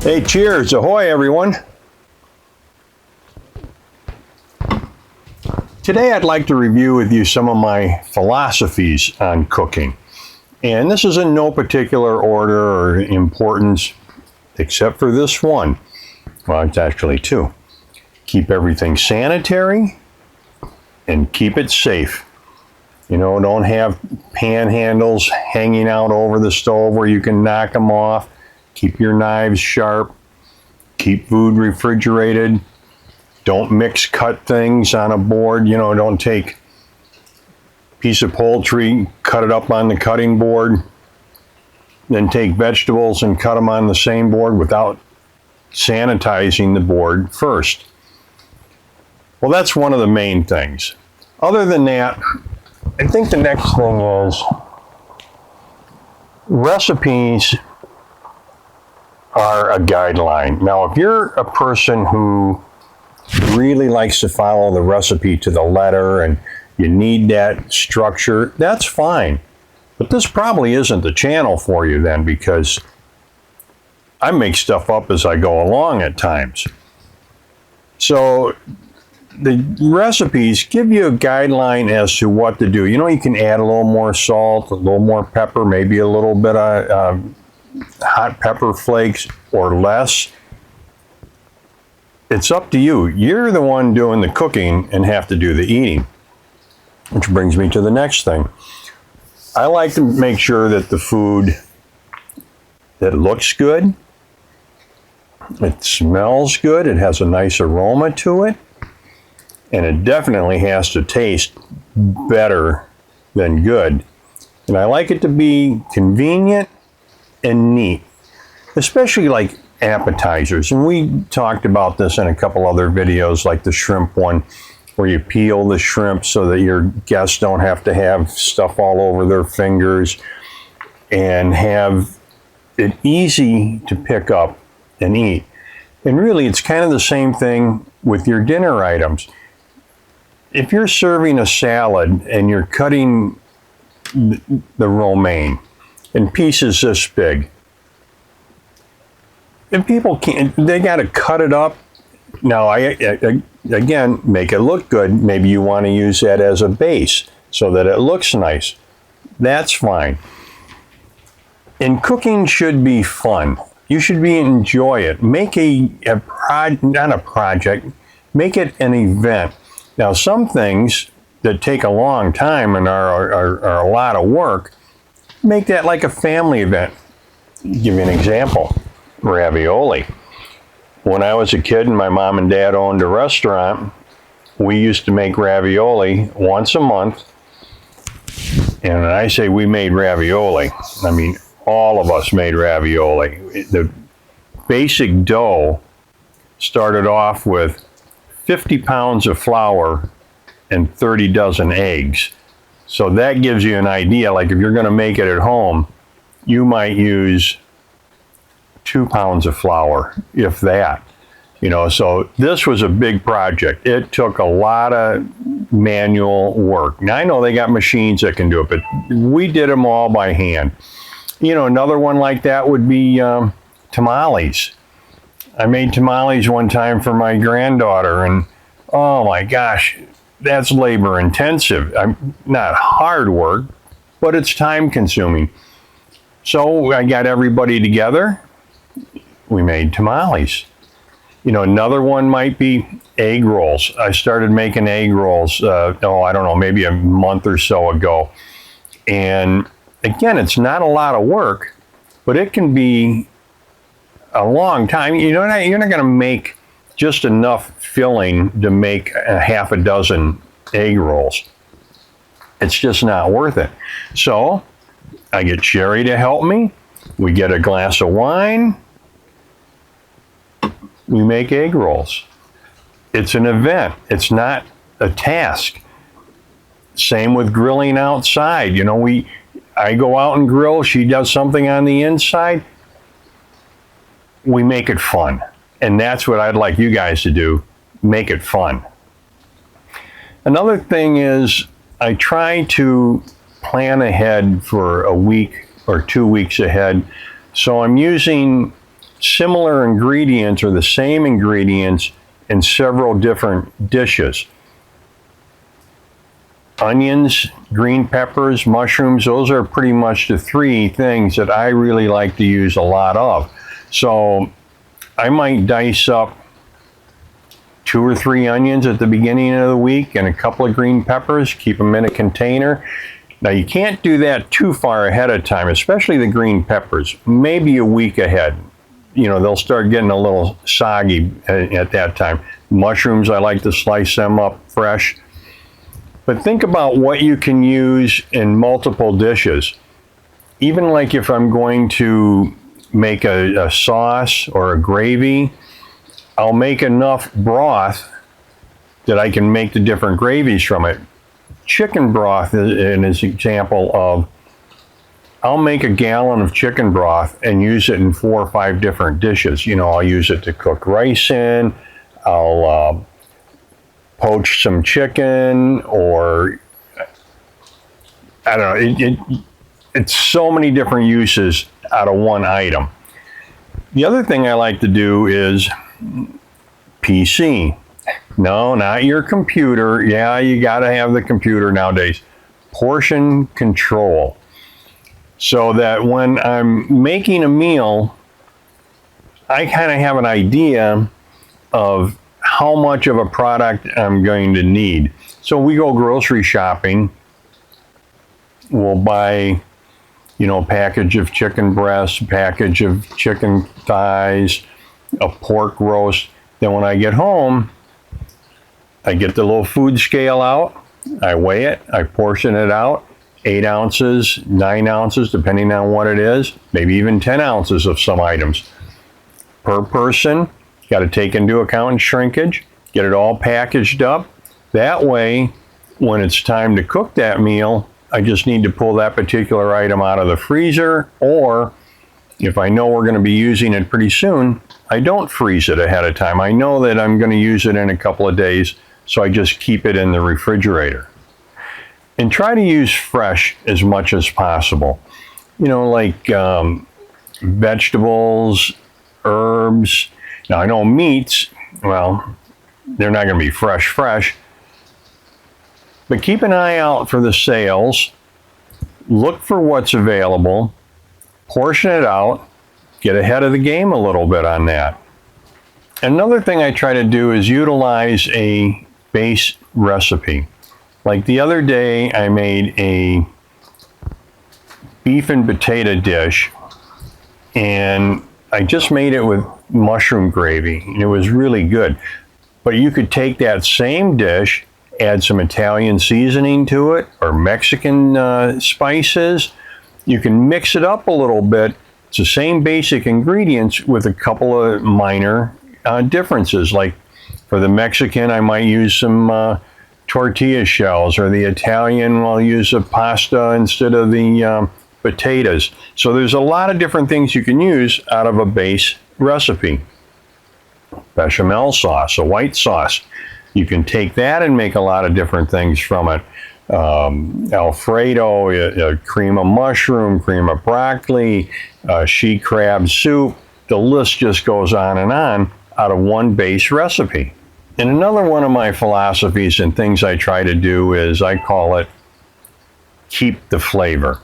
Hey, cheers. Ahoy, everyone. Today I'd like to review with you some of my philosophies on cooking. And this is in no particular order or importance, except for this one. Well, it's actually two. Keep everything sanitary and keep it safe. You know, don't have pan handles hanging out over the stove where you can knock them off. Keep your knives sharp. Keep food refrigerated. Don't mix cut things on a board. You know, don't take a piece of poultry, cut it up on the cutting board, then take vegetables and cut them on the same board without sanitizing the board first. Well, that's one of the main things. Other than that, I think the next thing is recipes are a guideline. Now, if you're a person who really likes to follow the recipe to the letter and you need that structure, that's fine. But this probably isn't the channel for you then, because I make stuff up as I go along at times. So the recipes give you a guideline as to what to do. You know, you can add a little more salt, a little more pepper, maybe a little bit of hot pepper flakes or less. It's up to you. You're the one doing the cooking and have to do the eating. Which brings me to the next thing. I like to make sure that the food, that it looks good, it smells good, it has a nice aroma to it, and it definitely has to taste better than good. And I like it to be convenient and neat, especially like appetizers. And we talked about this in a couple other videos, like the shrimp one, where you peel the shrimp so that your guests don't have to have stuff all over their fingers, and have it easy to pick up and eat. And really, it's kind of the same thing with your dinner items. If you're serving a salad and you're cutting the romaine in pieces this big, and people can't, they got to cut it up. Now, again, make it look good. Maybe you want to use that as a base so that it looks nice. That's fine. And cooking should be fun. You should enjoy it. Make not a project, make it an event. Now, some things that take a long time and are a lot of work, make that like a family event. Give you an example. Ravioli. When I was a kid and my mom and dad owned a restaurant, we used to make ravioli once a month. And when I say we made ravioli, I mean all of us made ravioli. The basic dough started off with 50 pounds of flour and 30 dozen eggs. So that gives you an idea. Like if you're going to make it at home, you might use 2 pounds of flour, if that. You know, so this was a big project. It took a lot of manual work. Now, I know they got machines that can do it, but we did them all by hand. You know, another one like that would be tamales. I made tamales one time for my granddaughter, and oh my gosh, that's labor intensive. Not hard work, but it's time consuming. So I got everybody together. We made tamales. You know, another one might be egg rolls. I started making egg rolls, I don't know, maybe a month or so ago. And again, it's not a lot of work, but it can be a long time. You know, you're not going to make just enough filling to make a half a dozen egg rolls. It's just not worth it. So I get Sherry to help me. We get a glass of wine. We make egg rolls. It's an event. It's not a task. Same with grilling outside. You know, I go out and grill. She does something on the inside. We make it fun. And that's what I'd like you guys to do. Make it fun. Another thing is I try to plan ahead for a week or 2 weeks ahead. So I'm using similar ingredients or the same ingredients in several different dishes. Onions, green peppers, mushrooms, those are pretty much the three things that I really like to use a lot of. So I might dice up 2 or 3 onions at the beginning of the week and a couple of green peppers, keep them in a container. Now you can't do that too far ahead of time, especially the green peppers, maybe a week ahead. You know, they'll start getting a little soggy at that time. Mushrooms, I like to slice them up fresh. But think about what you can use in multiple dishes. Even like if I'm going to make a sauce or a gravy, I'll make enough broth that I can make the different gravies from it. Chicken broth is an example of, I'll make a gallon of chicken broth and use it in 4 or 5 different dishes. You know, I'll use it to cook rice in, I'll poach some chicken, or I don't know, it's so many different uses out of one item. The other thing I like to do is PC. No, not your computer. Yeah, you got to have the computer nowadays. Portion control. So that when I'm making a meal, I kind of have an idea of how much of a product I'm going to need. So we go grocery shopping, we'll buy, you know, a package of chicken breasts, a package of chicken thighs, a pork roast. Then when I get home, I get the little food scale out, I weigh it, I portion it out, 8 ounces, 9 ounces, depending on what it is, maybe even 10 ounces of some items per person. Got to take into account shrinkage, get it all packaged up. That way, when it's time to cook that meal, I just need to pull that particular item out of the freezer, or if I know we're going to be using it pretty soon, I don't freeze it ahead of time. I know that I'm going to use it in a couple of days, so I just keep it in the refrigerator. And try to use fresh as much as possible. You know, like vegetables, herbs. Now I know meats, well, they're not going to be fresh, but keep an eye out for the sales. Look for what's available, portion it out, get ahead of the game a little bit on that. Another thing I try to do is utilize a base recipe. Like the other day, I made a beef and potato dish, and I just made it with mushroom gravy, and it was really good. But you could take that same dish, add some Italian seasoning to it, or Mexican spices. You can mix it up a little bit. It's the same basic ingredients with a couple of minor differences. Like for the Mexican, I might use some tortilla shells, or the Italian, I'll use a pasta instead of the potatoes. So there's a lot of different things you can use out of a base recipe. Bechamel sauce, a white sauce. You can take that and make a lot of different things from it. Alfredo, cream of mushroom, cream of broccoli, she crab soup. The list just goes on and on out of one base recipe. And another one of my philosophies and things I try to do is, I call it keep the flavor.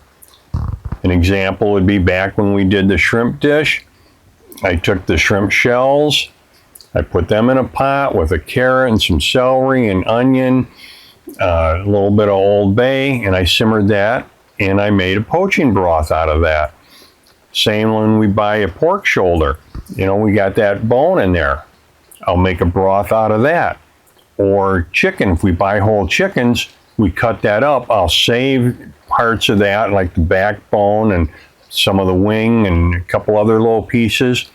An example would be back when we did the shrimp dish. I took the shrimp shells, I put them in a pot with a carrot and some celery and onion, a little bit of Old Bay, and I simmered that, and I made a poaching broth out of that. Same when we buy a pork shoulder. You know, we got that bone in there. I'll make a broth out of that. Or chicken, if we buy whole chickens, we cut that up. I'll save parts of that, like the backbone and some of the wing and a couple other little pieces.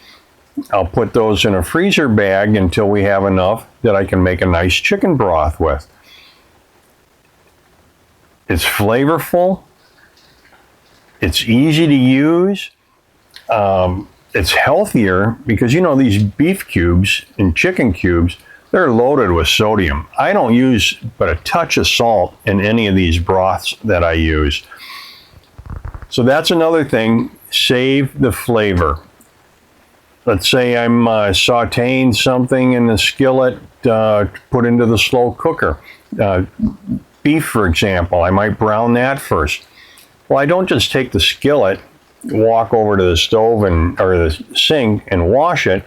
I'll put those in a freezer bag until we have enough that I can make a nice chicken broth with. It's flavorful. It's easy to use. It's healthier because, you know, these beef cubes and chicken cubes, they're loaded with sodium. I don't use but a touch of salt in any of these broths that I use. So that's another thing, save the flavor. let's say I'm sauteing something in the skillet to put into the slow cooker. Beef, for example, I might brown that first. Well, I don't just take the skillet, walk over to the stove or the sink and wash it.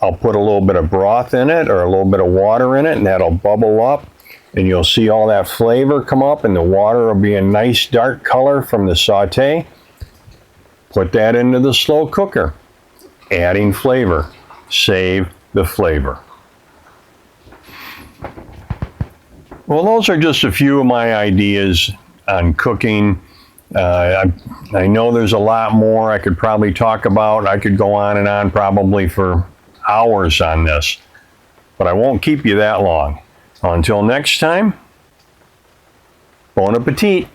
I'll put a little bit of broth in it or a little bit of water in it, and that'll bubble up, and you'll see all that flavor come up, and the water will be a nice dark color from the saute. Put that into the slow cooker, adding flavor. Save the flavor. Well, those are just a few of my ideas on cooking. I know there's a lot more I could probably talk about. I could go on and on probably for hours on this, but I won't keep you that long. Until next time, bon appetit.